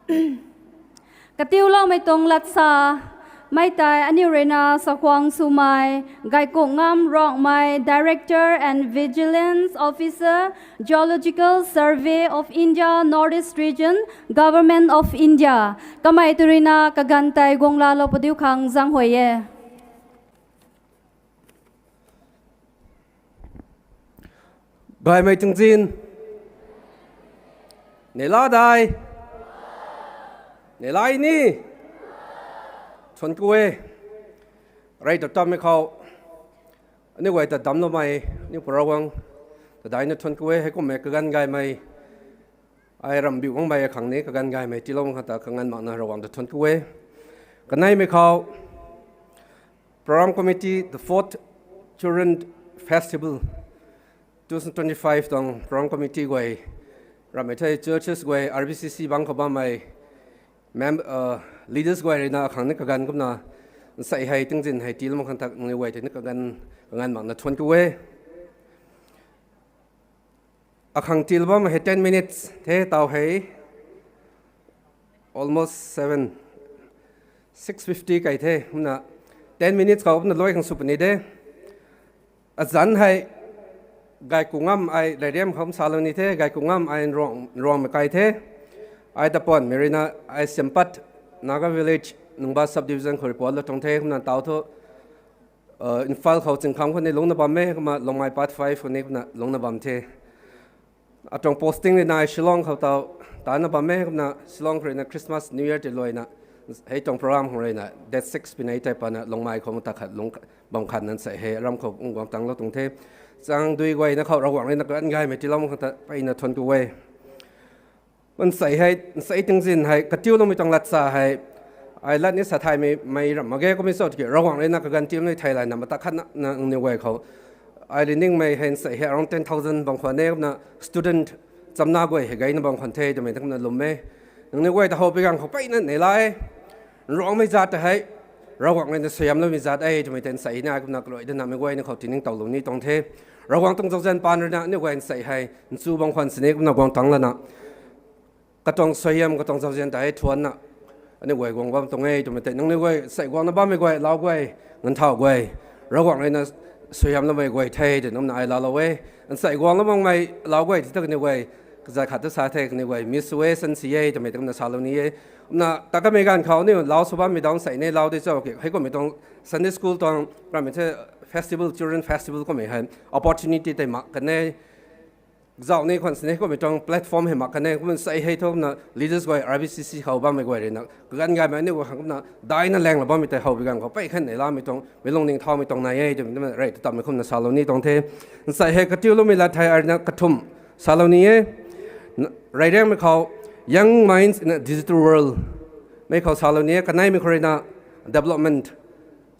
Katiu lo may tong latsa mai tai anirena sakwang sumai Gaikungam Ruangmei Director and Vigilance Officer Geological Survey of India Northeast Region Government of India kamai turina kagantai gongla lo podiu khang jang hoye Gai mai tung jin ne la dai ne lai ni chọn quê rồi tập tâm mấy khâu nếu vậy tập đắm nó mày nếu program tập đại nó chọn quê hay có mấy cái gan gai mày ai làm biểu ông mày khẳng này cái gan gai mày chỉ long hạt cái gan mạng nào rồi tập chọn quê cái này mấy khâu program committee the fourth children festival 2025 tong program committee quay làm mấy thầy churches quay RBCC bang khâu mày leaders quay rồi na khang này cái gan cũng na sai hay tiếng Anh hay tiếng Mông khang tak người quay thì cái gan mạng na thuần quê khang tiếng bom hay 10 minutes thế tao hay almost 6:50 cái thế cũng na 10 minutesเขาcũng na lôi khang sụp này đấy dẫn hay Gaikungam ai đại điểm không sao này thế Gaikungam ai rong một cái thế ai tập bọn Marina ai sempat Naga village nung ba subdivision khori pol tong the khna taw tho infal khau ching kham khone long na bam me ma long mai part 5 khone na long na bam the atong posting na Shillong khau taw ta na bam me na Shillong khori na Christmas New Year te loi na hei tong program khori na that 6 pinai tai pa na long mai khom ta khat long bam khan nan sai he ram khau ngom tang lo tong the chang dui gwai na khau rawang le na kan gai me ti long kha ta pai na thon ku weมันใส่ตึงจินให้กระติ้วลงไปตรงลัดซาให้ไอ้ลัดนี้สถานไม่รำมาแก่ก็ไม่สดเกี่ยวระหว่างเลยนักการจิ้มในไทยแลนด์นะมาตักขันนะในวัยเขาไอ้เรื่องไม่เห็นใส่ให้ around 10,000 บางคนเนี่ยนะ student จำหน้าไว้ให้ไงนะบางคนเทจะไม่ทั้งนั้นลมไม่ในวัยแต่เขาไปกันเขาไปนั่นไหนไรร้องไม่จัดแต่ให้ระหว่างเลยสยามแล้วไม่จัดไอ้จะไม่เต็นใส่หน้าก็นักลอยเดินนำไม่วัยเนี่ยเขาทิ้งเต่าลงนี้ตรงเทระหว่างตรงเจ้าปานเลยนะในวัยใส่ให้สู้บางคนสนิทก็นักวางตังแล้วนะก็ต้องสยามก็ต้องเจ้าเจนแต่ให้ทวนนะอันนี้วัยกวางตรงนี้จะไม่แต่นั่งในวัยใส่กวางน้ำบ้านไม่วัยลาววัยเงินเท่าวัยระหว่างเลยนะสยามแล้วไม่วัยไทยแต่น้ำนายลาววัยอันใส่กวางแล้วมองไม่ลาววัยที่ตั้งในวัยก็จะขัดตัวสาเทในวัยมิสเวสันซีเอจะไม่ตั้งในซาลูนี้นะแต่ก็ไม่การเขาเนี่ยลาวสุภาพไม่ต้องใส่ในลาวได้เจ้าให้ก็ไม่ต้อง Sunday School ต้องการไม่ใช่ Festival Children Festival ก็ไม่ให้ opportunity ได้มากันในเจ้าในคนสนิทก็ไม่ต้องแพลตฟอร์มให้มากกันเนี่ยก็มันใส่ให้ทุกนะ leaders ก็ RBCC เขาบ้างไม่กว่าเลยนะการงานแบบนี้ว่าเขานะได้นั่นแรงหรือบ้างไม่แต่เขาไปกันเขาไปขั้นไหนล่ะไม่ต้องไม่ลงนิ่งท้องไม่ต้องนายจะไม่ไรแต่ตอนไม่คุ้มนะซาโลนี่ตรงเทใส่ให้กระติ้วลงไม่ละไทยอะไรนะกระทุ่มซาโลนี่ไรเรื่องไม่เขา young minds in a digital world ไม่เขาซาโลนี่กันไหนไม่เคยนะ development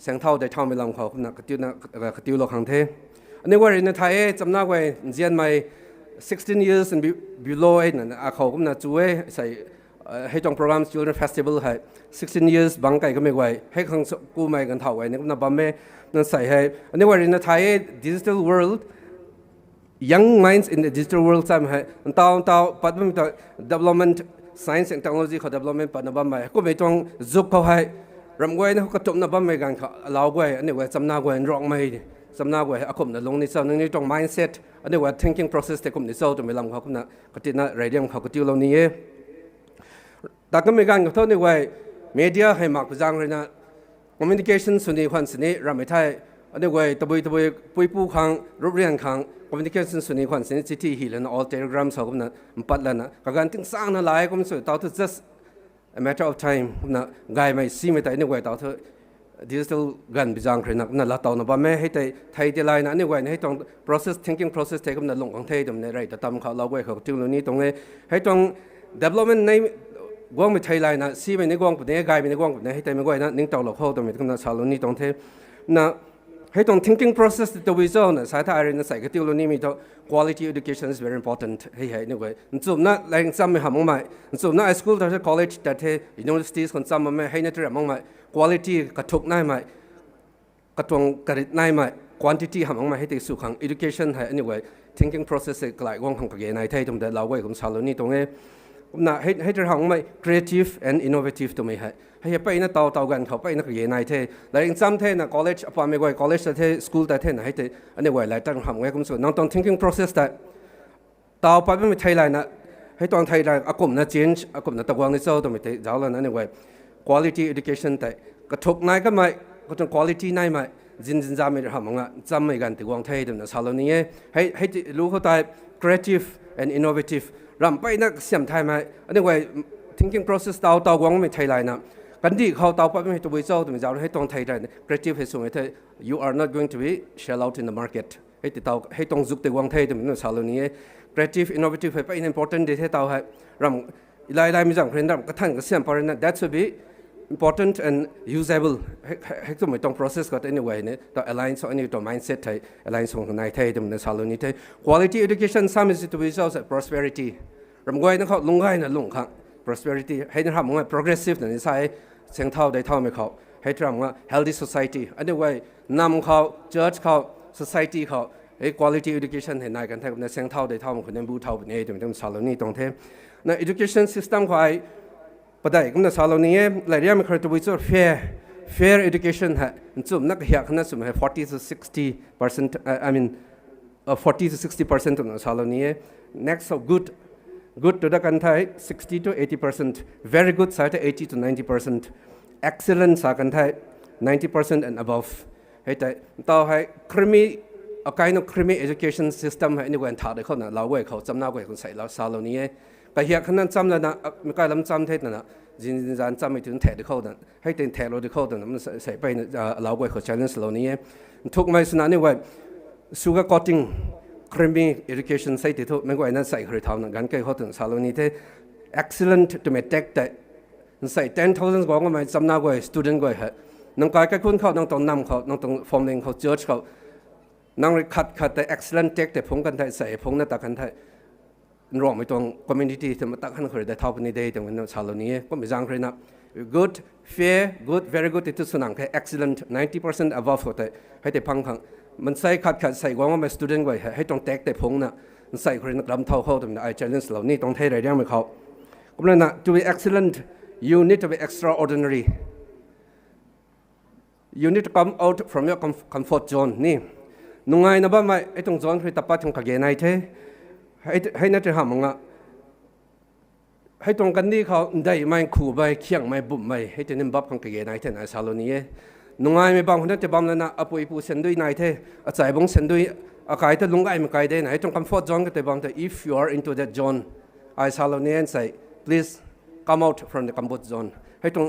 เสียงเท่าได้เท่าไม่ลำเขานะกระติ้วโลกขังเทอันนี้ว่าในไทยจำหน้าไว้เจียนไม่16 years and below นะเขาก็น่าช่วยใส่ให้ตรงโปรแกรม Children Festival ให้16 years บางไก่ก็ไม่ไหวให้ข้างกูไม่กันเท่าไว้นี่ก็น่าบัมเม่นั่นใส่ให้อันนี้ว่าในไทย digital world young minds in the digital world ใช่ไหมให้ตาวปัจจุบันต่อ development science and technology เขา development ปัจจุบันไม่ก็ไม่ต้องจุกเขาให้รำไว้นะเขาก็จบน่าบัมไม่กันเขาเล่าไว้อันนี้ว่าจำหน้าไว้ร้องไม่จำหน้าไว้อาคมน่ะลงในเซลล์นี่ตรง mindset อันนี้ว่า thinking process แต่กลุ่มในเซลล์จะไม่ลำเขาก็น่ะก็ติดน่ะไรเดียมเขาก็ติวเรานี่แต่ก็ไม่กันกับเท่านี้ไว้ media ให้มากกว่าจังเลยนะ communication ส่วนนี้คนส่วนนี้เราไม่ใช่อันนี้ไว้ตะบุยปุยปูขังรูปเรียนขัง communication ส่วนนี้คนส่วนนี้ที่หินแล้วนะ all telegram เขาก็น่ะมันปัดแล้วนะการติ้งสร้างน่ะหลายก็มันสุดต่อที่ just a matter of time นะไงไม่ซีไม่แต่อันนี้ไว้ต่อที่digital กันบิจังเคยนักนั่นละตอนนั้นบ้าแม่ให้ไทยเดลายนะนี่ไว้ให้ตรง process thinking process ที่กำลังลงของไทยตรงนี้ไรแต่ตามเขาเราไว้เขาจึงเรื่องนี้ตรงนี้ให้ตรง development ในกวางไม่ไทยไรนะซีไม่ในกวางปุ่นในไกลไม่ในกวางปุ่นในให้ไทยไม่ไว้นะนิ่งต่อหลอกเขาตรงนี้กำลังชาลนี้ตรงที่นะให้ตรง thinking process ตัววิจัยนะสายท่าอะไรนะใส่กระติ้วเรื่องนี้มีตัว quality education is very important ให้นี่ไว้จุดนั้นแรงซ้ำไม่หำมั่งไหมจุดนั้น school แต่ college แต่ที่ university คนซ้ำมั่งไหมให้นี่ตัวมั่งไหมquality กระทุกได้ไหมกระทวงกระดิษได้ไหม quantity หามั่งไหมให้ติดสุขัง education ให้ anyway thinking process กลายว่างของกระเกยในไทยตรงแต่เราไว้ของชาวนี้ตรงนี้ ก็น่ะให้จะทำไม่ creative and innovative ตัวไม่ให้ไปนั่นต่อกันเขาไปนั่นก็ยังไงเท่แล้วอีกซ้ำเท่น่ะ college พอไม่ไหว college เท่ school แต่เท่น่ะให้เท่อันนี้ไหวหลายตั้งทำไว้ก็ส่วนน้องต้อง thinking process แต่ต่อไปไม่ไทยไรนะให้ตอนไทยไรอากมน่ะ change อากมน่ะตะวันในโซ่ตัวไม่เท่เจ้าแล้วนั่นนี่ไหว quality education แต่กระทบนายก็ไม่ก็ต้อง quality นายไม่จินจำไม่ทำมั้งจำไม่กันติวงไทยตัวนั้นสาวนี้ให้รู้เขาแต่ creative and innovative รำไปนักเสียมไทยมาอันนี้ไว้ thinking process ต่อกวางไม่ไทยไรนะกันดีเขาต่อไปไม่ตัววิจารณ์ตัววิจารณ์ให้ตรงไทยได้ creative ให้สูงให้ you are not going to be shell out in the market ให้ติดต่อให้ตรงจุดตัวกวางไทยตัวนั้นสาวนี้ creative innovative ให้ไป important ที่ให้ต่อให้รำไล่ไม่จังเพื่อนรำก็ท่านก็เสียมพอนั้น that should be important and usable ให้ตัวไม่ต้อง process ก็ anyway เนี่ยต่อ align ส่วนนี้ตัว mindset ให้ align ส่วนของนายไทยตัวนั้นสาวนี้ quality education สามีสิตัววิจารณ์ prosperity รำก้อยนั่นเขาลงง่ายนะลงข้าง prosperity ให้ทำว่า progressive นั่นใช่เสียงเท่าได้เท่าไม่เขาให้ทำว่า healthy society อันนี้ไว้นำเขา church เขา society เขาให้ quality education ให้นายกันแทบในเสียงเท่าได้เท่ามันคนนั้นบูเท่าเป็นเอถึงต้องสาวนี้ตรงเทมใน education system เขาไอ้ประเดี๋ยวก็ในสาวนี้หลายเรื่องมันเคยตัววิจารณ์ fair education ฮะจุ่มนักเรียนขนาดสุ่มให้40 to 60% I mean 40 to 60% ตรงสาวนี้ next so good to the country 60 to 80%, very good side 80 to 90%, excellent sa country 90% and above. Hey, tao hai creamy a kind of creamy education system hai ni wen tha de khau na law wei khau cham na wei khau sai la sa lo ni e ka hiak khanan cham la na mi ka lam cham the na jin jan cham mi tin the de khau na hai ten the lo de khau na nam sai pai na law wei khau challenge lo ni e thuk mai sna ni wei sugar coating creamy education sai te tho me ko na sai khri thau na gan kai ho tun sa lo ni the excellent to me tech that sai 10,000 go ma cham na go student go ha nang kai ka kun khau nang tong nam khau nang tong forming khau church khau nang ri khat the excellent tech te phong kan thai sai phong na ta kan thai rong mai tong community te ma ta khan khri da thau ni dei tong na sa lo ni ko mi jang khri na good fair good very good it sunang ke excellent 90% above ho te hai te phang khangมันใส่ขัดใส่กว่ามา student ไว้ให้ตรงแตกแต่พงนะมันใส่คนนักลำเท่าเข้าตรงนี้ I challenge เหล่านี้ต้องเทอะไรยังไม่เขาก็เลยนะ to be excellent you need to be extraordinary you need to come out from your comfort zone นี่นุ่งไงนะบ้างไหมไอ้ตรง zone คือตับปัดของขยายในเทให้นักเรียนหามึงอ่ะให้ตรงกันนี่เขาได้ไม่ขู่ไปเคียงไม่บุ่มไม่ให้เจนิมบับของขยายในเทนไอซาโลนี้นุ่งไงไม่บางคนจะบำแล้วนะอปุยปูเซนด้วยนายเทอาศัยบงเซนด้วยอากาศจะลุงไงไม่ไกลได้ไหนตรง comfort zone ก็แต่บางแต่ if you are into that zone I Salonian say please come out from the comfort zone ให้ตรง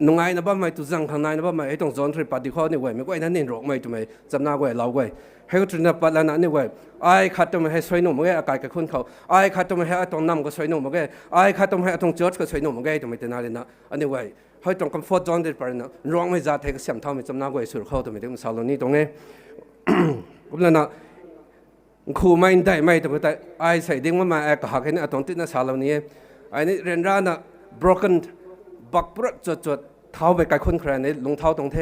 นุ่งไงนะบ้างไม่ตุจังข้างในนะบ้างไม่ให้ตรง zone ที่ปฏิข้อนี่ไว้ไม่ไว้นั่นนี่หรอกไม่ทำไมจำหน้าไว้เราไว้ให้ก็ถึงนับปัดแล้วนะนี่ไว้ไอ้ขัดตรงให้สวยหนุ่มไว้อากาศกับคนเขาไอ้ขัดตรงให้ตรงน้ำก็สวยหนุ่มไว้ไอ้ขัดตรงให้ตรง church ก็สวยหนุ่มไว้ตรงไม่แต่นาเลยนะอันนี้ไว้ให้ตรง comfort zone ที่ปฏินะร้องไม่จัดให้ก็เสียมเท่าไม่จำหน้าไว้สุดเข้าตรงไม่ถึงซาโลนี่ตรงนี้ก็แล้วนะคู่ไม่ได้ไม่แต่ไอ้ใส่ดิ้งมาไอ้ก็หักให้เนี่ยตรงที่นั่นซาโลนี่ไอ้นี่เรียนร้านน่ะ broken บักปรจดเท้าไปไกลคนแคร์ในลงเท้าตรงเท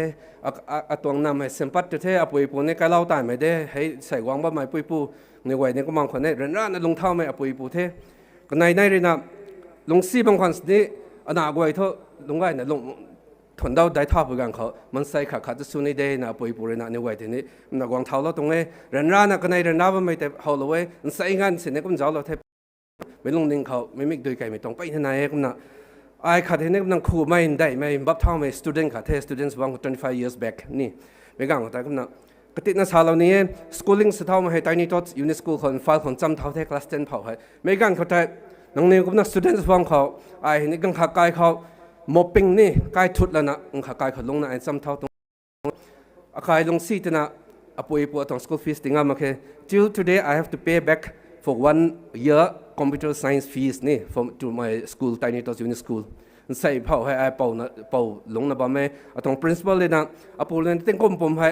ตัวน้ำให้เส้นปัดเทอปุยปูนี่ไกลเล่าตายไม่ได้ให้ใส่วางบ้าไม้ปุยปูในวัยนี้ก็มองคนนี้เรียนร้านลงเท้าไม่ปุยปูเทก็ในเลยนะลงซีบางคนนี่อนาคตเท่าลงไว้เนี่ยลงทนเดาได้ท่าไปกันเขามันใส่ขาจะสู้ในเดย์นะปุยปูเลยนะในวัยที่นี้มันวางเท้าเราตรงนี้เรียนร้านก็ในเรียนร้านไม่แต่เขาเลยมันใส่งานเสร็จเนี่ยก็มันจะเราเทไม่ลงนิ่งเขาไม่มิกด้วยไก่ไม่ต้องไปที่ไหนก็นะไอ้ขัดเห็นเนี่ยมันคู่ไม่ได้ไม่บับเท่าไม่ student ขัดเท students วาง25 years back นี่ไม่กังแต่ก็นะกติกาสาวเหล่านี้ schooling สุดท้ายมาให้ tiny tots unit school คนไฟล์คนจำเท่าเท class 10เผาให้ไม่กังเขาแต่น้องเนี่ยก็นะ students วางเขาไอ้นี่กังขัดกายเขา mopping นี่กายทุดแล้วนะกังขัดกายเขาลงนะไอ้จำเท่าตรงกายลงซีตนะอปุยปัวตรง school fees ติงอ่ะมาแค่ till today I have to pay back for 1 year computer science fees นี่ from to my school tiny tots unit school ใส่เผาให้ไอ้เป่านะเป่าลงนะบ่แม่ตรง principal เลยนะอปุยเลยตั้งก้มผมให้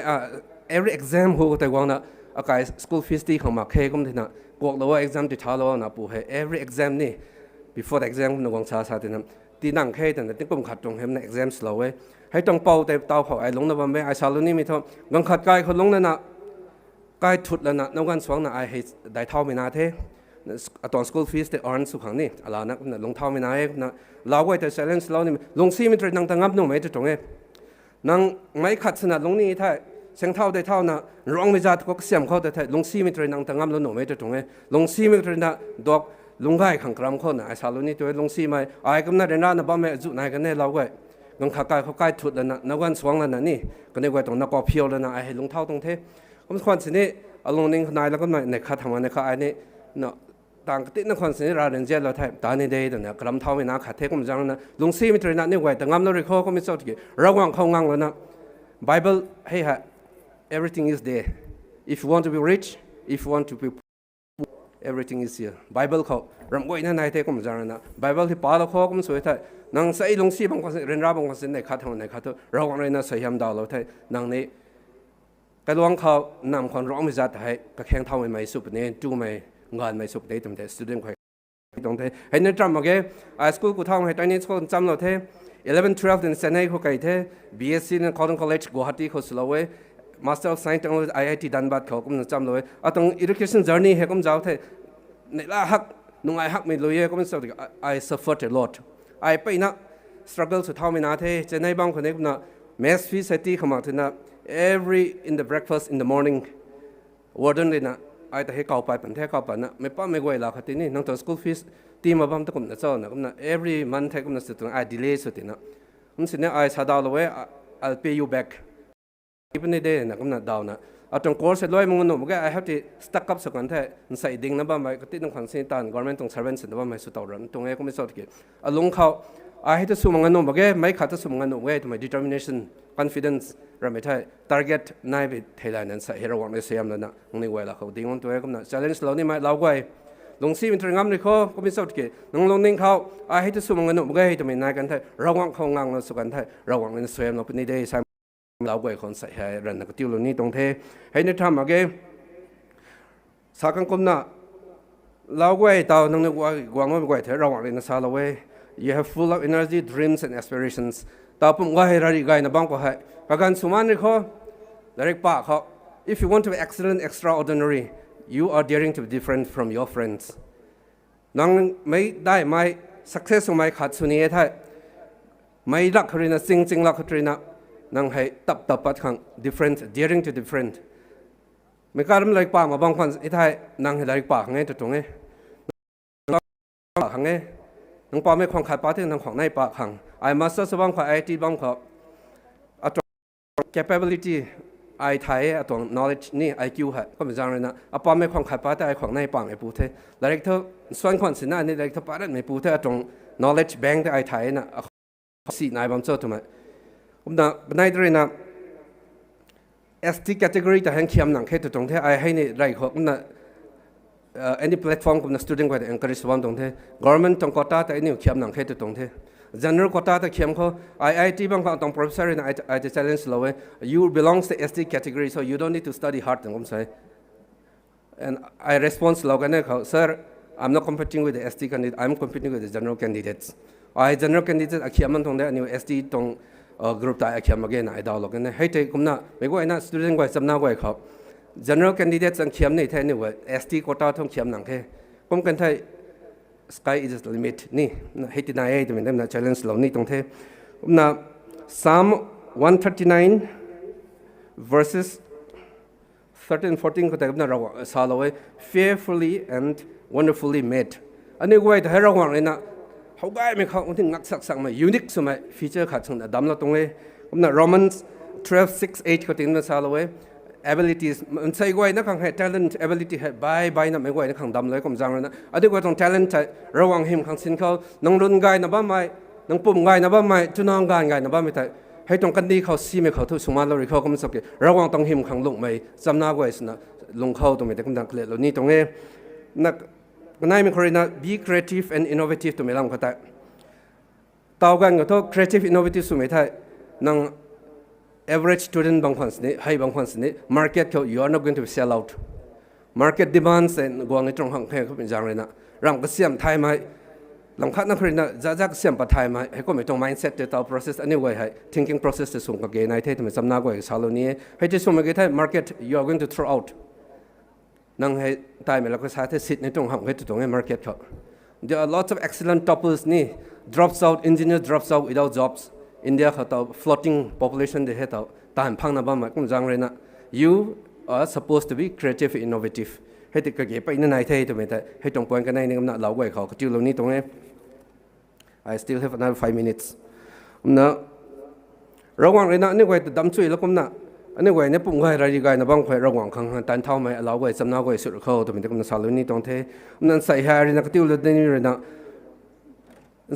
every exam หัวแต่ว่านะกาย school fees ที่ของมาแค่ก้มที่นะกวกแล้วว่า exam ที่ท้าแล้วนะปุยให้ every exam นี่ before the exam นะวังชาที่นั่นที่นั่งแค่แต่ตั้งก้มขัดตรงให้ใน exam สโลว์ให้ตรงเป่าแต่เตาเผาไอ้ลงนะบ่แม่ไอ้ชาลุนี่ไม่เท่ากังขัดกายเขาลงนะกายทุดแล้วนะน้องกันสว่างนะไอ้ให้ได้เท่าไม่นาเท ตอน school fees แต่ earn สุขังนี่อะไรนะลงเท้าไม่นายนะเราไว้แต่ challenge เรานี่ลงซีมิตรนังตั้งงับนู่นไม่จะตรงเองนังไม่ขัดสนัดลงนี่ถ้าเสียงเท่าได้เท่านะร้องไม่จัดก็เสียมเข้าแต่ลงซีมิตรนังตั้งงับแล้วหนูไม่จะตรงเองลงซีมิตรนักดอกลงไก่ขังกรำคนนะไอ้สาวนี่ตัวลงซีไม่ไอ้ก็น่าเดินหน้าบ้าแม่จุนายกันแน่เราไว้ลงขาไก่เขาไก่ถุดแล้วนะนักวันสวงแล้วนะนี่ก็ในไว้ตรงนักกอเพียวแล้วนะไอ้ลงเท่าตรงเทผมควรสินี่ลงนิ่งนายแล้วก็ในข้าทำงานในข้าไอ้นี่เนาะต่างกันที่นักคนสิราเรื่องเจ้าเราไทยตาในเดือนเนี่ยกรำเท่าไม่นักขัดเทคผมจังนะลุงซีมิตรนักนี่ไว้แต่งามเราเรียกเขาไม่ชอบที่ระวังเขางังแล้วนะ Bible ให้ฮะ everything is there if you want to be rich if you want to be everything is here Bible เขารำไว้นั่นนายเทคผมจังนะ Bible ที่ป่าเราเขาก็ไม่สวยไทยนังใส่ลุงซีบางคนเรียนรับบางคนในข้าทำในข้าตัวระวังเลยนะใส่ยำดาวเราไทยนังนี้กระลวงเขานำคนร้องไม่จัดให้กระแข่งเท่าไม่สุดเนี่ยจูไม่งานไม่สุดได้ตั้งแต่ student ใครตรงเท่ให้นึกจำมาแกไอสคูลกูท่องให้ตอนนี้เขาจำเราเท่11 12ในเซนให้เขาไกลเท่ BSc ใน Cotton College กุวาฮัตตีเขาสุดเลย Master of Science ตรง IIT ดันบัดเขาก็มันจำเลยตรง education journey ให้ก็มันเจ้าเท่ในละหักนุ่งไอหักไม่รู้ยังก็มันสุด I suffered a lot ไอไปนะ struggle สุดเท่าไม่นาเท่เจนให้บางคนเนี่ยก็นะ mass fee ใส่ตีเข้ามาถึงนะ every in the breakfast in the morning warden เลยนะไอ้แต่ให้เก่าไปเป็นแท้เก่าไปนะไม่ป้าไม่ไหวแล้วครับทีนี้น้องตัว school fees ตีมาบ้างตะกุ่มนะเจ้านะก็นะ every month ให้ก็นะสุดตรงไอ้ delay สุดทีนะผมสิ่งนี้ไอ้ชาดาวเลย I'll pay you back even a day นะก็นะดาวนะตรง course เลยมึงหนุ่มก็ I have to stuck up สักกันแท้ใส่ดิ่งนะบ้างไปก็ติดตรงคอนเซนต์ตาน government ตรง servant นะบ้างไปสุดต่อรันตรงนี้ก็ไม่สอดเกี่ยวลงเขาไอ้ให้ตัวสูงมันหนุ่มก็ไม่ขาดตัวสูงมันหนุ่มก็ทำไม determination confidence เราไม่ใช่ target นายไปเท่านั้นใส่ให้เราวางในเสียมแล้วนะตรงนี้ไว้แล้วเขาดิ้งวันตัวก็นะ challenge เรานี่ไม่เราไว้ลงซีมันตรงงามเลยเขาก็ไม่สอดเกี่ยวน้องลงนิ่งเขาไอ้ให้ตัวสูงมันหนุ่มก็ให้ทำไมนายกันไทยเราวางเขางางเราสุกันไทยเราวางในเสียมเราเป็นในเดย์ใช่เราไว้คนใส่ให้รันนักติวเรานี่ตรงเทให้นึกทำอะไรสักครั้งก็นะเราไว้ตาวนั่งนึกว่าวางไว้ไว้เถอะเราวางในสาเราไว้ you have full of energy dreams and aspirations ตาวผมว่าให้เราดีไงนะบ้างก็ให้ประกันสมันเลยเขาเด็กป่าเขา if you want to be excellent extraordinary you are daring to be different from your friends นั่งไม่ได้ไม่ success ไม่ขาดสุนีไทยไม่รักใครนะจริงรักใครนะนั่งให้ตับปัดขัง different daring to different ไม่กล้าทำอะไรป่ามาบางคนไทยนั่งให้อะไรป่าขังไงตรงนี้ป่าขังไงนั่งป่าไม่ของขาดป่าที่นั่งของในป่าขังไอ้มาสเตอร์สบางคนไอทีบางคนcapability ไอ้ไทยตรง knowledge นี่ IQ ฮะก็เป็นอย่างไรนะปอมไม่ความขัดป้าแต่ไอ้ของในปังไอ้ปูเทแล้วเธอส่วนคนสินะนี่เธอป้าได้ไม่ปูเทตรง knowledge bank แต่ไอ้ไทยนะสีนายบางเจ้าถูกไหมผมนะในตรงนั้น ST category แต่แห่งเขียมหนังแค่ตรงที่ไอ้ให้นี่ไรเขาผมนะany platform ผมนะ student ก็ได้ encourage วันตรงที่ government ตรงกอตาแต่ไอ้นี่เขียมหนังแค่ตรงที่general quota แต่เขียนเขา IIT บางคนต้อง professor นะ I challenge เราเว้ย you belongs to ST category so you don't need to study hard ผมใช่ and I response เรากันเนี่ยเขา sir I'm not competing with the ST candidate I'm competing with the general candidates general candidates เขียนมันตรงนี้อันนี้ ST ตรงgroup แต่เขียนมาเกี่ยนะไอ้ดาวเรากันเนี่ยให้เด็กผมนะไม่ว่าไอ้นะ student ก็จำหน้าก็ไอ้เขา general candidates เขียนในแท้นี่ว่า ST quota ต้องเขียนหนังแค่ผมกันไทยsky is the limit นี่ให้ที่นายจะเป็นได้นะ challenge เหล่านี้ตรงเทนะ Psalm 139 verses 13 14ก็แต่ก็นะเราสาเราไว้ fearfully and wonderfully made อันนี้ไว้แต่ให้เราหวังเลยนะเขาได้ไหมเขาถึงนักสักๆมา unique สมัย feature ขาดส่วนดำเราตรงเลยนะ Romans 12:6-8ก็ถึงนะสาเราไว้abilities มันใช่ไว้นะขังให้ talent ability ให้ใบนะไม่ไว้นะขังดำเลยก็มันจังเลยนะอันนี้ก็ต้อง talent ใช่ระวังหิมขังสินเขาน้องรุ่นไงนะบ้าไม่น้องปุ่มไงนะบ้าไม่จุนองการไงนะบ้าไม่แต่ให้ตรงกันดีเขาซีไม่เขาทุกสมัยเราเรียกเขาก็มันสักกี่ระวังต้องหิมขังลงไม่จำหน้าไว้สินะลงเข้าตรงไม่แต่ก็ดังเคลียร์แล้วนี่ตรงนี้นักนายมีคนนะ be creative and innovative ตรงไม่ลำเขาแต่ต่อกันก็ต้อง creative innovative สุดไม่ได้นั่งaverage student บางคนสิให้บางคนสิ market เขา you are not going to sell out market demands and กวางในตรงห้องแค่เขาเป็นอย่างไรนะรำก็เสียมไทยไหมลำคัดนักเรียนนะจะเสียมปะไทยไหมให้ก็ไม่ต้อง mindset เต่อ process อันนี้ไว้ให้ thinking process จะส่งกับเกณฑ์ในเทศทำไมสำนักไว้สาวเหล่านี้ให้จะส่งมาเกณฑ์ market you are going to throw out นั่งให้ตายไปแล้วก็สาธิตสิทธิ์ในตรงห้องให้ตรงให้ market เขา There are lots of excellent toppers นี่ drops out engineer drops out without jobs India เขาตัว floating population เดี๋ยวให้ตัวตามพังนะบ้างมั้ยก็จังเลยนะ You are supposed to be creative and innovative ให้ติดกระเก็บไปนั่นไหนเท่ตัวไม่ได้ให้ตรงปนกันในนี่ก็น่าเล่าไว้เขาจิ้วเหล่านี้ตรงนี้ I still have another 5 minutes นะระหว่างเลยนะนี่ไว้ดำช่วยแล้วก็น่ะอันนี้ไว้เนี่ยปุ่มไว้รายการนะบ้างไว้ระหว่างข้างตันเท่าไหมเราไว้สำนักไว้สุดเขาตัวเป็นตัวมันสารนี้ตรงเท่นั่นใส่แฮร์รี่นะก็ติ้วเลยนี่เลยนะ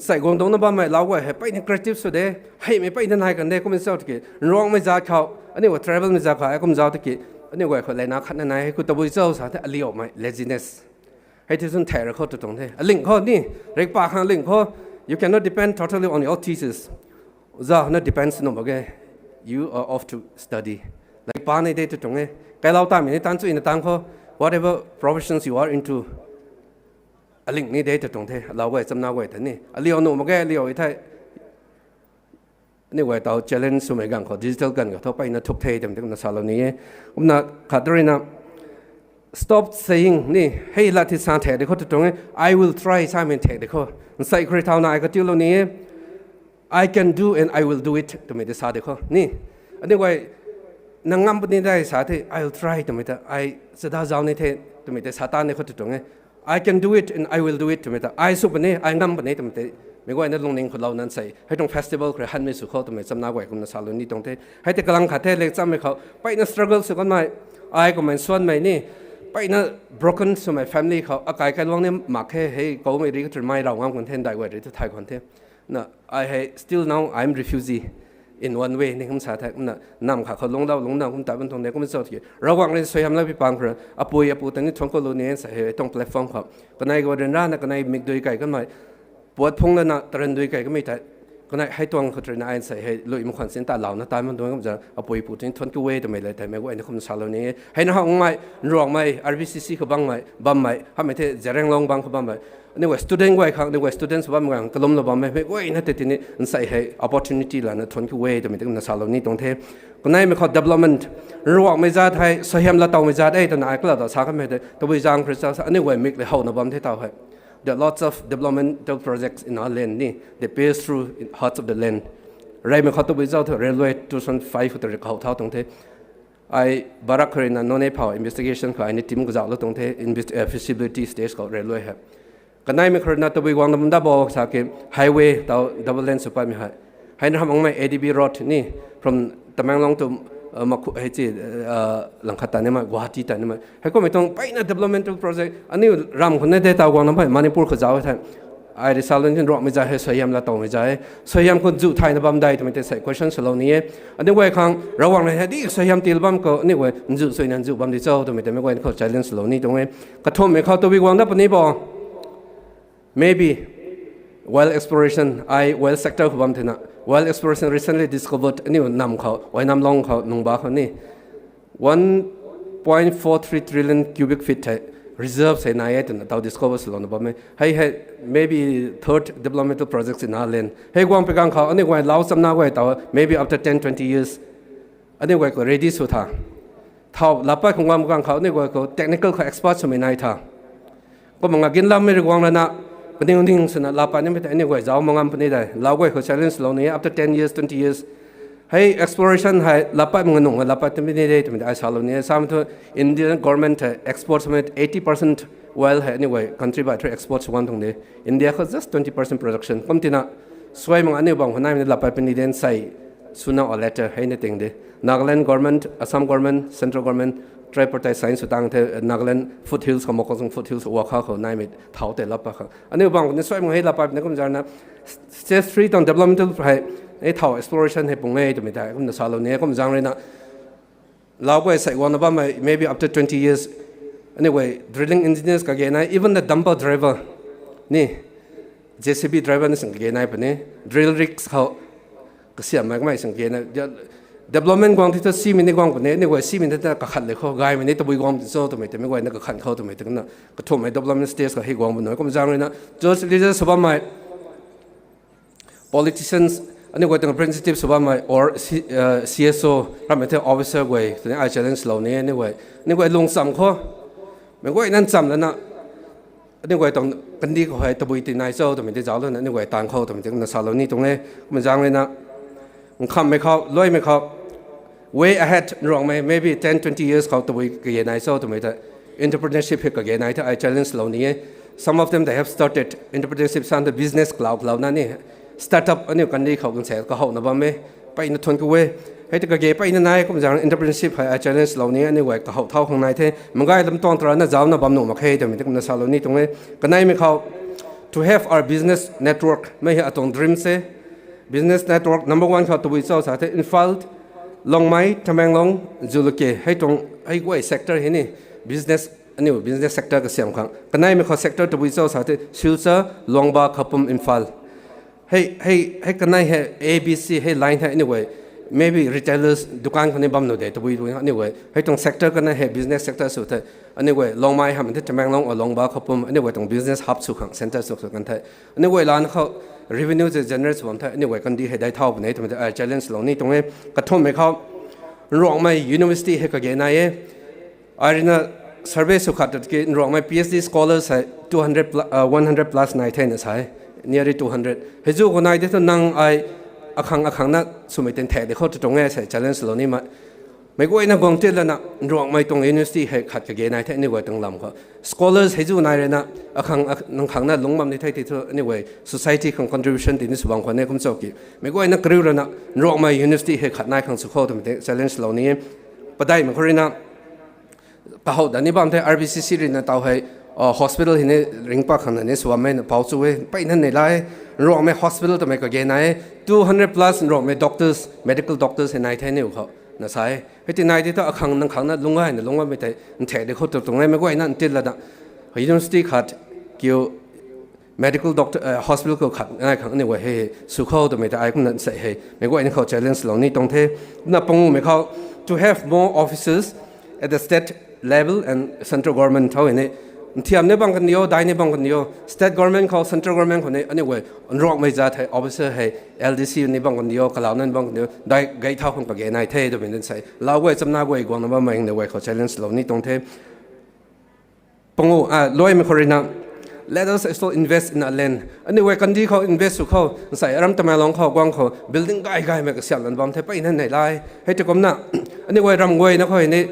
ใส่กองตรงนั้นบ้างไหมเราไว้ให้ไปใน creative สุดเลยให้ไม่ไปในไหนกันเลยก็ไม่เศร้าที่ร้องไม่จ่ายเขาอันนี้ว่า travel ไม่จ่ายเขาไอ้ก็ไม่เศร้าที่อันนี้ไว้คนเลยนะขันในไหนให้คุณตะบุยเจ้าสาธิตอลีออกไหม laziness ให้ที่สุดแถวเขาตัวตรงเท่ลิงเขานี่เรียกปากหางลิงเขา you cannot depend totally on your thesis จ้าnot depends no okay you are off to study like ป้าในเด็กตรงนี้ใครเราตามอย่างนี้ตั้งจุดในตั้งเขา whatever professions you are into ลิงนี่เด็กตรงเท่เราไว้สำนักไว้แต่นี่เลี้ยวหนุ่มก็เลี้ยวอีกท่านี่ไว้ต่อ challenge สมัยกันเขา digital กันเขาไปนะทุกเทแต่ไม่ต้องนะสารนี้ผมนะขัดด้วยนะ stop saying นี่ให้ลัทธิสารเทเด็กเขาตรงนี้ I will try ใช่ไหมเทเด็กเขาใส่คริสตัลนายก็จิ้วเหล่านี้ I can do and I will do it ตัวไม่ได้สาเด็กเขานี่อันนี้ไว้นั่งงำปนิได้สาธิ I'll try ตัวไม่ได้ I จะได้เจ้าในเทตัวไม่ได้สาตานในเขาตรงนี้ I can do it and I will do it ตัวไม่ได้ I สุปนี้ I งำปนี้ตัวไม่ได้ไม่ว่าในโรงเรียนคนเรานั้นใส่ให้ตรงเฟสติวัลคือฮันไม่สุขเขาตัวไม่สำนักไว้คุณนักสาวนี้ตรงเทให้แต่กำลังขัดเทเล็กจำไม่เขาไปใน struggle สุดกันไหม I ก็ไม่ส่วนไม่นี่ไปใน broken สมัย family เขาอากาศกันว่างเนี่ยหมักให้เขาไม่ดีก็จะไม่เรางำคนเทนได้ไว้หรือจะไทยคนเทนนะ I still now I'm refugee in one way นี่คำสาธิตนะนำเขาลงดาวลงน้ำคุณตาบนตรงนี้ก็ไม่เศร้าที่ระหว่างนี้สวยงามแล้วพี่ปังคืออปุยตอนนี้ทงก็รู้เนี่ยใส่ตรงแพลตฟอร์มครับก็ในก็เดินร้านนะก็ในมิกด้วยไก่ก็ไม่ปวดพุงแล้วนะตรันด้วยไก่ก็ไม่ได้ก็ในให้ตัวเขาตรันใส่ให้ลุยมันขวัญเส้นตาเหล่านะตามันตรงนี้ก็จะอปุยตอนนี้ทนก็เวทไม่เลยแต่ไม่ว่าในคำสาเหล่านี้ให้น้องไม่รวงไม่ RBCC เขาบังไม่บัมไม่ทำให้เธอจะแรงลงบังเขาบัมไม่นี่ว่า student ไว้ครับนี่ว่า students ว่ามันก็ล้มระบำไม่ว่านั่นแต่ทีนี้ใส่ให้ opportunity ละนะทนก็เวแต่ไม่ต้องนักสาวเหล่านี้ตรงเทก็ในไม่เขา development รวงไม่จ่าไทยสยามละเตาไม่จ่าได้ตอนนั้นก็เราต่อสากันไม่ได้ตัววิจารณ์คริสต์อันนี้ว่ามิกเลยเขาระบำที่เตาให้ there are lots of developmental projects in our land นี่ they pass through in hearts of the land ไรไม่เขาตัววิจารณ์ railway 2005ตัวเขาเท่าตรงเทไอ้บารักเคยนั่นโน่นไอ้เผา investigation เขาไอ้นี่ทีมก็จะเอาตรงเท feasibility stage เขา railway ครับกันได้ไม่เคยนัดตัววิวังน้ำดับบอกสักไฮเวย์ต่อ double lane สุดไปไม่ให้ทำองค์ไม่ ADB road นี่ from ตะแมงลงตัวมาคุยให้จีหลังคาตาเนี่ยมากวาดจีตาเนี่ยมาให้ก็ไม่ต้องไปนะ developmental project อันนี้รำคนนี้ได้ตาวางน้ำไปมณีปูร์เขาจะเอาท่านไอ้ดิสาลันจินรอไม่จ่ายให้สยามละตัวไม่จ่ายสยามคนจู่ไทยนะบัมได้ทำไมจะใส่ question สโลนี้อันนี้ไว้ข้างระหว่างในที่สยามตีลบัมก็นี่ไว้จู่สวยนั่นจู่บัมดีเจ้าทำไมจะไม่ไว้เขา challenge สโลนี้ตรงนี้กระทบไม่เขาตัววิวังได้ปนี้บ่ maybe oil exploration oil sector เขาบัมเถอะนะ oil exploration recently discovered นี่นำเขาไว้นำลงเขาหนุ่งบ้าเขานี่ 1.43 trillion cubic feet reserves ให้นายตัวนั้นเรา discover สโลนะบ่ไหมให้ maybe third developmental projects in our land ให้กวางไปกลางเขาอันนี้ไว้เราสำนักไว้ต่อ maybe after 10-20 years อันนี้ไว้ก็ ready สุดท้ายเท่าลับไปของกวางไปกลางเขาอันนี้ไว้ก็ technical เขา expert สมัยนายท่าก็มังกินลำไม่ได้กวางแล้วนะปนิวนิ่งสนะลาปานี่ไม่ได้อันนี้ไว้จะเอามองอันปนิได้เราไว้เขา challenge เราเนี่ย after 10 years 20 years ให้ exploration ให้ลาปามึงนุ่งลาปาที่ไม่ได้ที่ไม่ได้ไอ้สาวเราเนี่ยสามตัว Indian government exports มัน 80% oil ให้ anyway contribute to exports วันตรงนี้ India เขา just 20% production ผมที่น่ะสวยมึงอันนี้บางคนนั้นลาปาเป็นนิเดนใส่ sooner or later ให้ในติงเด Nagaland government Assam government central government tripartite science สุดต่างเท Nagaland foothills ของมกรฟ foothills วัวข้าวเขานายมิดเท่าแต่ละปะเขาอันนี้บางคนนี่สวยมึงให้ละปะเนี่ยก็มันจะนะ stage 3 ตอน developmental ให้ไอ้เท่า exploration ให้ปุ่งเงี้ยตัวไม่ได้ก็มันสาวเราเนี่ยก็มันจังเลยนะเราไปใส่วันละบ้าง maybe after 20 years anyway drilling engineers ก็เกณฑ์นะ even the dumper driver นี่ JCB driver นี่สังเกตนะปะเนี่ย drill rigs เขาก็เสียไม่สังเกตนะ development กวางที่ตัวซีมินในกวางคนนี้นี่ว่าซีมินที่ตัวกระขันเลยเขาไงมันนี่ตัวบุยกวางที่โซ่ตัวไม่ตัวไม่ว่านี่กระขันเขาตัวไม่ตัวนั้นก็ทุ่มไอ้ development stage ก็ให้กวางบนนั้นก็มันจังเลยนะ just leaders สบายไหม politicians อันนี้ว่าตัว representative สบายไหม or CSO ทำให้ตัว officer ไว้ตัวนี้ I challenge เหล่านี้นี่ว่าลงซ้ำเขา ไม่ก็ไอ้นั่นจำแล้วนะนี่ก็ต้องกันดีก็ให้ตะบุยตีนายโซ่แต่ไม่ได้เจ้าแล้วนะนี่ก็ต่างเขาแต่ไม่ได้กันสารนี่ตรงนี้มันจังเลยนะมันคำไม่เขาลอยไม่เขา way ahead รองไม่ maybe 10-20 years เขาตะบุยกับยันนายโซ่แต่ไม่ได้ entrepreneurship กับยันนายที่ I challenge เหล่านี้ some of them they have started entrepreneurship สร้าง the business cloud เหล่านั้นนี่ startup อันนี้กันดีเขากันเสร็จก็เขาหน้าบ้านไม่ไปนัทนก็เว้ให้ตะเกียบไปนั่นนายก็มันจัง entrepreneurship ให้ I challenge เหล่านี้อันนี้ไว้ก็เขาเท่าของนายเท่มันก็ไอ้ลำต้นตราหน้าเจ้าหน้าบ้านหนุ่มมาแค่แต่ไม่ได้กันสารนี่ตรงนี้กันนายไม่เขา to have our business network ไม่ใช่ตรง dream เซ่ business network number one เขาตัววิจัยสาธิต infall ลงไม้ทำแมงลงจุลเกให้ตรงให้ไว้ sector เห็นนี่ business อันนี้ business sector ก็เสียงขังกันนายไม่เขา sector ตัววิจัยสาธิตชิลเซอร์ลงบาขับปุ่ม infall ให้กันนายให้ ABC ให้ line ให้ anyway maybe retailers ดุการคนนี้บัมโนเดตัววิจัย anyway ให้ตรง sector กันนายให้ business sector สุดท้าย anyway ลงไม้ทำมันที่ทำแมงลงลงบาขับปุ่ม anyway ตรง business hub สุดขัง center สุดกันท้าย anyway ร้านเขา revenue จะ generate ส่วนท้าย anyway กันดีให้ได้เท่านี้แต่ไม่ได้ challenge เหล่านี้ตรงนี้กระทบไหมเขารวงไม่ university ให้กับเกณฑ์นายอารีนา survey สุขัดที่รวงไม่ PhD scholars ให้100 plus นายเท่านั้นใช่ nearly 200ให้จู่คนนายที่ต้องนั่งไออักขังนั้นสมัยเต็มแถบเขาจะตรงนี้ใช่ challenge เหล่านี้มาไม่ก็ไอ้นักกองเทศแล้วนะรวงไม่ตรง university ให้ขัดกับเกณฑ์นายเท่านี้ไว้ตรงลำเขา scholars ให้จู่นายเลยนะอักขังนั้นลงมาในไทยที่เธอ anyway society ของ contribution ที่นี่สุวรรณคนนี้คุณเจ้ากี่ไม่ก็ไอ้นักกริ้วแล้วนะรวงไม่ university ให้ขัดนายของสุขเขาแต่ไม่ challenge เหล่านี้ประเดี๋ยวมันก็เรียนนะก็เขาแต่นี่บ้านที่ RBCC เรียนนะต่อให้ hospital ที่นี่ริงปากขนาดนี้สุวรรณไม่เผาช่วยไปนั่นในไรรวงไม่ hospital แต่ไม่ก็เกณฑ์นาย200 plus รวงไม่ doctors medical doctors ให้นายแท้เนี่ยเขานะใช่ให้ที่นายที่ต้องอักขังนั่งขังนั้นลงง่ายนะลงว่าไม่ได้แถบที่เขาตรงนี้ไม่ก็ไอ้นั่นติดแล้วนะuniversity ขัดเกี่ยว medical doctor hospital ก็ขัดง่ายขังนี่ว่าให้สุขเขาแต่ไม่ได้ไอ้คนนั้นใส่ให้ไม่ก็ไอ้นี่เขา challenge เหล่านี้ตรงที่น่าปงไม่เขา to have more officers at the state level and central government เท่านี้เทียมในบางกันเดียวได้ในบางกันเดียว state government เขา central government คนนี้อันนี้ว่ารวงไม่จัดให้ officer ให้ LDC ในบางกันเดียวกล่าวนั้นบางกันเดียวได้ไกด์เท่าคนกับเกณฑ์นายเท่ตัวเป็นนั่นใส่เราไว้จำหน้าไว้กว่านั้นว่าไม่ในไว้เขา challenge เหล่านี้ตรงที่ปงลอยไม่คอรินะ let us also invest in our land อันนี้ไว้กันดีเขา invest สุเขาใส่รำตะมาลองเขากว้างเขา building ใกล้ๆไม่ก็เสียหลังบอมเทไปนั่นไหนไล่ให้จะก้มหน้าอันนี้ไว้รำไว้นะเขาเห็นนี่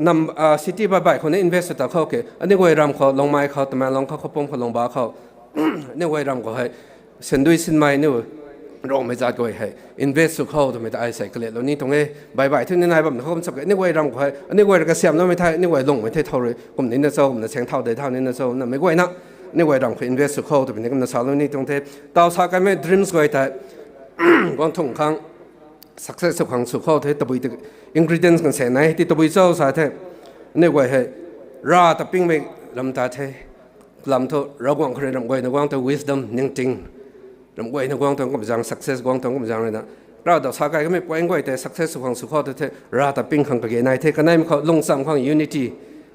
นำซิตี้บ่ายๆคนนี้ invest ต่อเขาเกะอันนี้ไว้รำเขาลงไม้เขาตะมาลองเขาป้องเขาลงบ้าเขาอันนี้ไว้รำเขาให้เส้นด้วยสินไม้นี่รองไม่จัดก็ให้ invest สุเขาทำไมได้ไอ้ใส่กระเล็ดแล้วนี่ตรงนี้บ่ายๆที่นี่นายแบบเขาสับอันนี้ไว้รำเขาให้อันนี้ไว้กระเสียมแล้วไม่ได้อันนี้ไว้ลงไม่ได้เท่าเลยผมนี่นะโซ่ผมนะเชียงเท่าได้เท่านี้นะโซ่นั่นไม่ไว้นะนี่ไว้รำเขา invest สุเขาทำไมนี่ก็นะสาวนี่ตรงที่ดาวสากันไม่ dreams ไว้แต่กองทุ่งครั้ง success สุขังสุเขาที่ตะบุย ingredients กันเสียไหนที่ตะบุยเจ้าสาธิตนี่ไว้ให้ราตะปิ้งไม่ลำตาเทลำทุเรากวางคนเราไว้ในกวางตัว wisdom จริงๆเราไว้ในกวางตัวก็ไม่จัง success กวางตัวก็ไม่จังเลยนะเราดอกสากายก็ไม่ป่วยง่อยแต่ success ของสุขภาพเทราตะปิ้งของกระเกยนายเทกันนายมันเขาลงซ้ำของ unity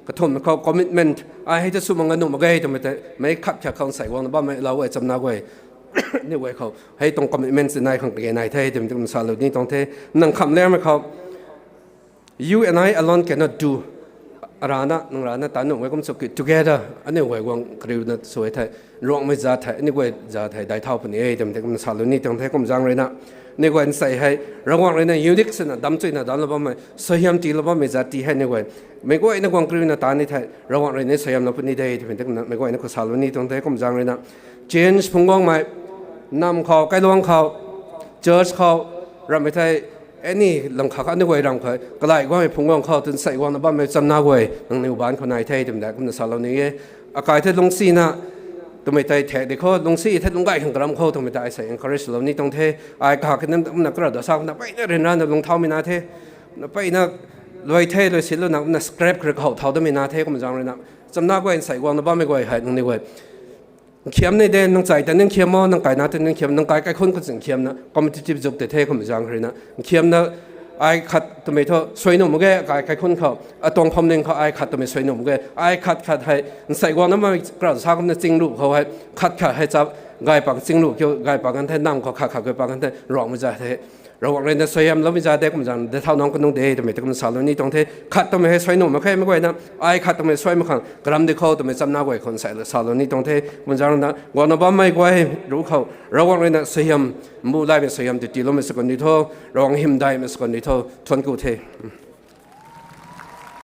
กระทบมันเขา commitment ไอ้ให้จะสู้มันกันหนุ่มมาไกลแต่ไม่ขับจากเขาใส่กวางบ้านไม่เราไว้จำนาไว้นี่ไว้เขาให้ตรง commitment นายของกระเกยนายเทจะเป็นสารนี้ตรงเทนั่งคำแรกมันเขา you and I alone cannot do rana nang rana tanu we kom so together ane we wang kriu na so thai rong mai za thai ni we za thai dai thau pani ei tem te kom saluni tang thai kom jang re na ni we sai hai rawang re na unique sana dam chui na dan lo ba mai sohyam ti lo ba mai za ti hai ni we me ko ina wang kriu na ta ni thai rawang re ne sohyam na pani dei te te me ko ina ko saluni tang thai kom jang re na change phungwang mai nam khao kai luang khao church khao ram mai thaiไอ้นี่หลังขาอันนี้ไว้รำเขาก็ไล่ว่าไม่พุ่งว่างเขาถึงใส่วันบ้านไม่จำหน้าไว้หลังในบ้านคนนายไทยเต็มแต่คุณสาวเราเนี่ยอากาศที่ลงซีนะตัวไม่ไทยแทะเด็กเขาลงซีที่ลงไก่ขังกระลำเขาตัวไม่ไทยใส่ encourage เรานี่ตรงเทไอ้ขาขึ้นนั้นมันกระโดดสาวนะไปเนี่ยเรียนร้านลงเท้าไม่นาเทไปนะลอยเทลอยสิแล้วนะมัน scrap กระเขาเท้าตัวไม่นาเทก็มันจังเลยนะจำหน้าไว้ใส่วันบ้านไม่ไว้ให้ตรงนี้ไว้เขียมในเด่นนังใจแต่นังเขียมนังไก่นะแต่นังเขียมนังไก่ไก่คนก็จึงเขียมนะคอมมิชชั่นจบแต่เท่ก็ไม่จังเลยนะเขียมนะไอ้ขัดตัวไม่เท่าสวยหนุ่มแกไก่คนเขาตรงพมหนึ่งเขาไอ้ขัดตัวไม่สวยหนุ่มแกไอ้ขัดให้ใส่กวางน้ำมันกระดาษซากมันจริงรูปเขาให้ขัดให้จับ กายปังสิงลูกเกี่ยวกายปังกันแท้นั่งขอขาขาเกิดปังกันแท้ร้องไม่จ่าเทระหว่างเรียนสวยแล้วไม่จ่าเด็กมันจังเด็กเท่าน้องก็นุ่งเดย์แต่ไม่ต้องสาวนี่ตรงเทขัดต้องไม่ให้สวยหนุ่มไม่ค่อยไม่ไหวนะไอ้ขัดต้องไม่สวยไม่ขังกระลำเด็กเขาต้องไม่จำหน้าไหวคนใส่สาวนี่ตรงเทมันจังนะวันนั้นบ้าไม่ไหวรู้เขาระหว่างเรียนสวยมูได้เป็นสวยติดตีลมไม่สกุลนิโทระหว่างหิมได้ไม่สกุลนิโททวนกูเท